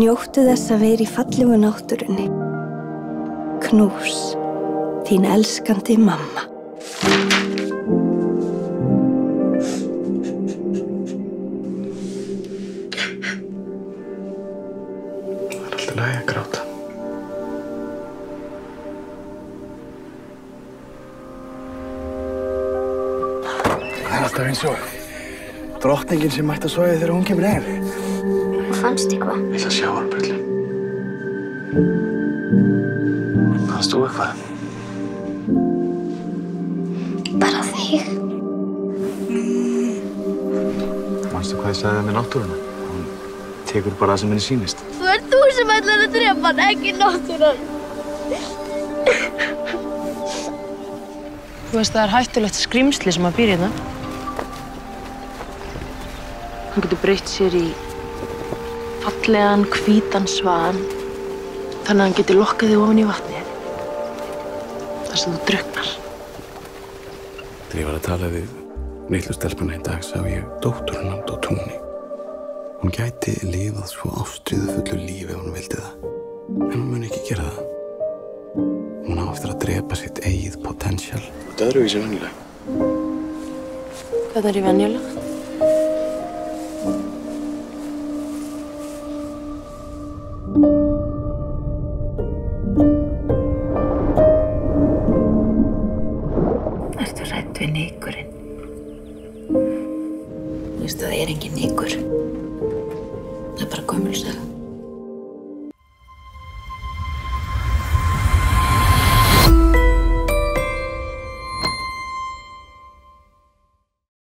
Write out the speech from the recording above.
Njóttu þess að vera í fallegu náttúrunni. Knús, þín elskandi mamma. Það er alltaf lagi að gráta. Það er alltaf eins og drottningin sem mætti að sofa þegar hún kemur heim. Hvað fannst eitthvað? Ég ætla að sjá hárbröllu. Fannst þú eitthvað? Bara þig. Manstu hvað ég sagði með náttúruna? Hún tekur bara það sem henni sýnist. Það er þú sem ætlar að drepa hann, ekki náttúran. Þú veist, það er hættulegt skrímsli sem að býr hérna. Hann getur breytt sér í fallegan, hvítan svan, þannig að hann getur lokkað þig ofan í vatnið. Þar sem þú drukknar. Þegar ég var að tala við litlu stelpuna í dag sá ég dótturinn á túni. Hún gæti lifað svo ástríðufullu lífi ef hún vildi það. En hún mun ekki gera það. Hún á eftir að drepa sitt eigið potential. Þetta er öðruvísi venjuleg. Hvað er í venjuleg? Ertu hrædd við nykurinn? Þú veist, það er engin nykur. Það er bara gömul saga.